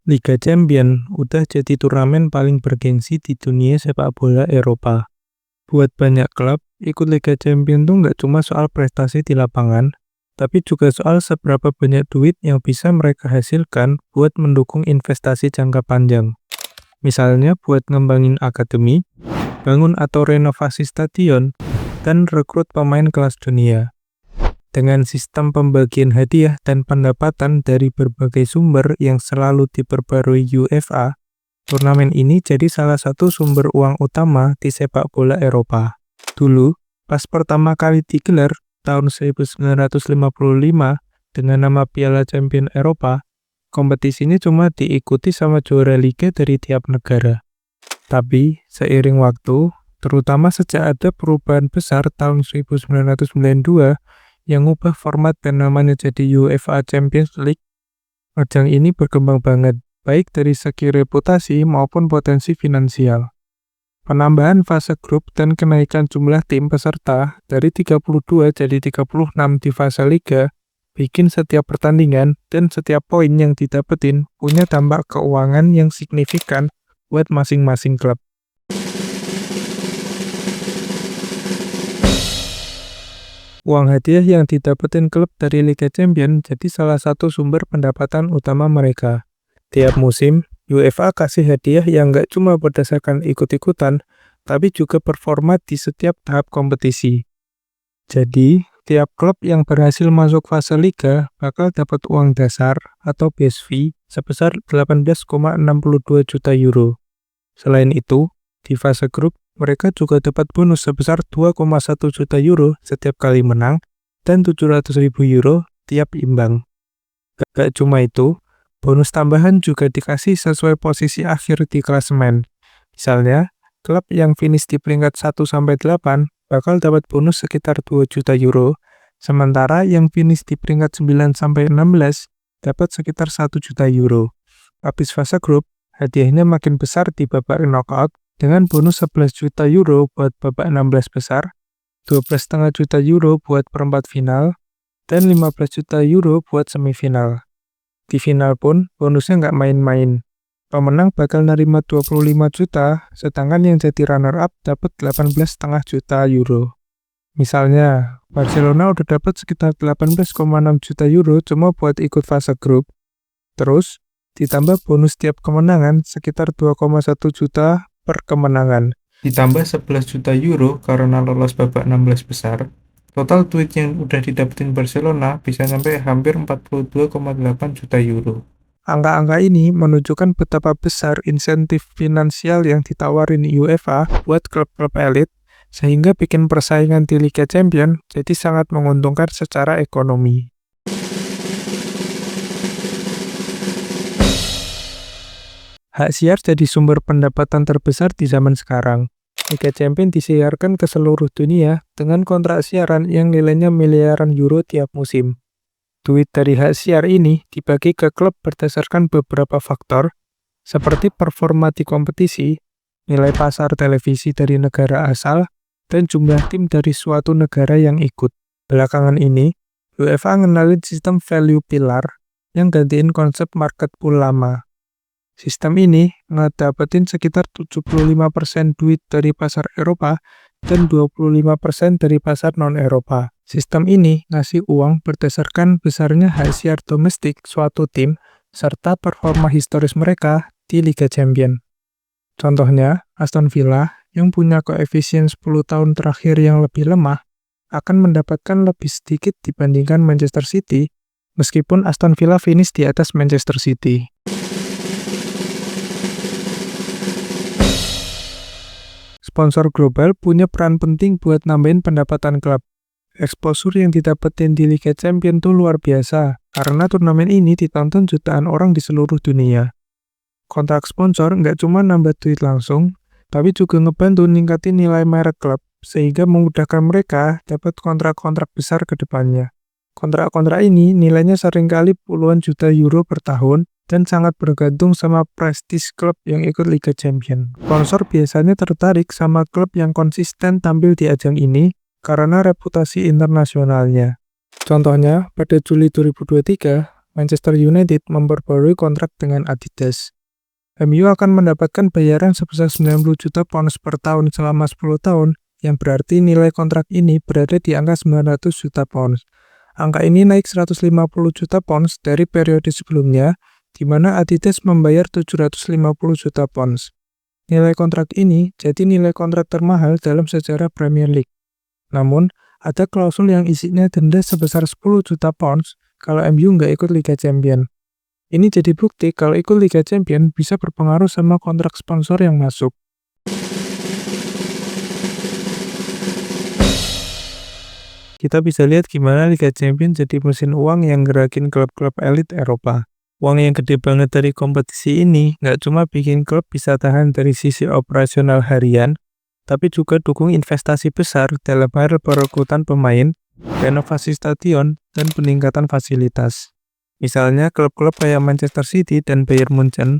Liga Champions udah jadi turnamen paling bergengsi di dunia sepak bola Eropa. Buat banyak klub, ikut Liga Champions tuh nggak cuma soal prestasi di lapangan, tapi juga soal seberapa banyak duit yang bisa mereka hasilkan buat mendukung investasi jangka panjang. Misalnya buat ngembangin akademi, bangun atau renovasi stadion, dan rekrut pemain kelas dunia. Dengan sistem pembagian hadiah dan pendapatan dari berbagai sumber yang selalu diperbarui UEFA, turnamen ini jadi salah satu sumber uang utama di sepak bola Eropa. Dulu, pas pertama kali digelar tahun 1955 dengan nama Piala Champions Eropa, kompetisi ini cuma diikuti sama juara liga dari tiap negara. Tapi, seiring waktu, terutama sejak ada perubahan besar tahun 1992, yang ngubah format dan namanya jadi UEFA Champions League, ajang ini berkembang banget, baik dari segi reputasi maupun potensi finansial. Penambahan fase grup dan kenaikan jumlah tim peserta dari 32 jadi 36 di fase liga, bikin setiap pertandingan dan setiap poin yang didapetin punya dampak keuangan yang signifikan buat masing-masing klub. Uang hadiah yang didapetin klub dari Liga Champions jadi salah satu sumber pendapatan utama mereka. Tiap musim, UEFA kasih hadiah yang nggak cuma berdasarkan ikut-ikutan, tapi juga performa di setiap tahap kompetisi. Jadi, tiap klub yang berhasil masuk fase Liga bakal dapat uang dasar atau base fee sebesar 18,62 juta euro. Selain itu, di fase grup, mereka juga dapat bonus sebesar 2,1 juta euro setiap kali menang dan 700.000 euro tiap imbang. Gak cuma itu, bonus tambahan juga dikasih sesuai posisi akhir di klasemen. Misalnya, klub yang finish di peringkat 1-8 bakal dapat bonus sekitar 2 juta euro, sementara yang finish di peringkat 9-16 dapat sekitar 1 juta euro. Habis fase grup, hadiahnya makin besar di babak knockout, dengan bonus 11 juta euro buat babak 16 besar, 12,5 juta euro buat perempat final, dan 15 juta euro buat semifinal. Di final pun, bonusnya nggak main-main. Pemenang bakal nerima 25 juta, sedangkan yang jadi runner-up dapat 18,5 juta euro. Misalnya, Barcelona udah dapat sekitar 18,6 juta euro cuma buat ikut fase grup. Terus, ditambah bonus tiap kemenangan sekitar 2,1 juta per kemenangan. Ditambah 11 juta euro karena lolos babak 16 besar. Total duit yang udah didapetin Barcelona bisa sampai hampir 42,8 juta euro. Angka-angka ini menunjukkan betapa besar insentif finansial yang ditawarin UEFA buat klub-klub elit, sehingga bikin persaingan di Liga Champions jadi sangat menguntungkan secara ekonomi. Hak siar jadi sumber pendapatan terbesar di zaman sekarang. Liga Champions disiarkan ke seluruh dunia dengan kontrak siaran yang nilainya miliaran euro tiap musim. Duit dari hak siar ini dibagi ke klub berdasarkan beberapa faktor, seperti performa di kompetisi, nilai pasar televisi dari negara asal, dan jumlah tim dari suatu negara yang ikut. Belakangan ini, UEFA ngenalin sistem value pillar yang gantiin konsep market pool lama. Sistem ini ngedapetin sekitar 75% duit dari pasar Eropa dan 25% dari pasar non-Eropa. Sistem ini ngasih uang berdasarkan besarnya hak siar domestik suatu tim serta performa historis mereka di Liga Champions. Contohnya, Aston Villa yang punya koefisien 10 tahun terakhir yang lebih lemah akan mendapatkan lebih sedikit dibandingkan Manchester City, meskipun Aston Villa finish di atas Manchester City. Sponsor global punya peran penting buat nambahin pendapatan klub. Exposure yang didapetin di Liga Champions tuh luar biasa, karena turnamen ini ditonton jutaan orang di seluruh dunia. Kontrak sponsor nggak cuma nambah duit langsung, tapi juga ngebantu ningkatin nilai merek klub, sehingga memudahkan mereka dapat kontrak-kontrak besar ke depannya. Kontrak-kontrak ini nilainya seringkali puluhan juta euro per tahun, dan sangat bergantung sama prestis klub yang ikut Liga Champions. Sponsor biasanya tertarik sama klub yang konsisten tampil di ajang ini karena reputasi internasionalnya. Contohnya, pada Juli 2023, Manchester United memperbarui kontrak dengan Adidas. MU akan mendapatkan bayaran sebesar 90 juta pounds per tahun selama 10 tahun, yang berarti nilai kontrak ini berada di angka 900 juta pounds. Angka ini naik 150 juta pounds dari periode sebelumnya, di mana Adidas membayar 750 juta pounds. Nilai kontrak ini jadi nilai kontrak termahal dalam sejarah Premier League. Namun, ada klausul yang isinya denda sebesar 10 juta pounds kalau MU nggak ikut Liga Champions. Ini jadi bukti kalau ikut Liga Champions bisa berpengaruh sama kontrak sponsor yang masuk. Kita bisa lihat gimana Liga Champions jadi mesin uang yang gerakin klub-klub elit Eropa. Uang yang gede banget dari kompetisi ini nggak cuma bikin klub bisa tahan dari sisi operasional harian, tapi juga dukung investasi besar dalam hal perekrutan pemain, renovasi stadion, dan peningkatan fasilitas. Misalnya klub-klub kayak Manchester City dan Bayern Munchen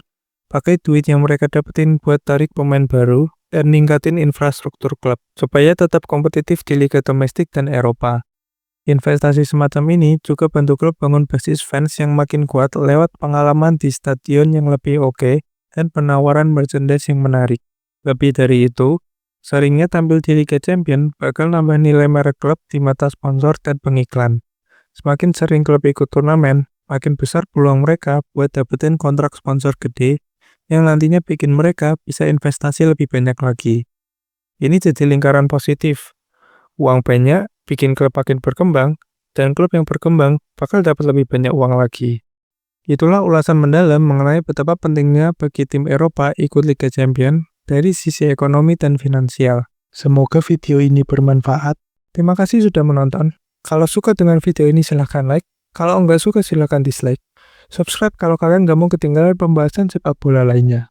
pakai duit yang mereka dapetin buat tarik pemain baru dan ningkatin infrastruktur klub supaya tetap kompetitif di liga domestik dan Eropa. Investasi semacam ini juga bantu klub bangun basis fans yang makin kuat lewat pengalaman di stadion yang lebih oke dan penawaran merchandise yang menarik. Lebih dari itu, seringnya tampil di Liga Champions bakal nambah nilai merek klub di mata sponsor dan pengiklan. Semakin sering klub ikut turnamen, makin besar peluang mereka buat dapetin kontrak sponsor gede yang nantinya bikin mereka bisa investasi lebih banyak lagi. Ini jadi lingkaran positif. Uang banyak bikin klub makin berkembang, dan klub yang berkembang bakal dapat lebih banyak uang lagi. Itulah ulasan mendalam mengenai betapa pentingnya bagi tim Eropa ikut Liga Champions dari sisi ekonomi dan finansial. Semoga video ini bermanfaat. Terima kasih sudah menonton. Kalau suka dengan video ini silahkan like. Kalau nggak suka silahkan dislike. Subscribe kalau kalian nggak mau ketinggalan pembahasan sepak bola lainnya.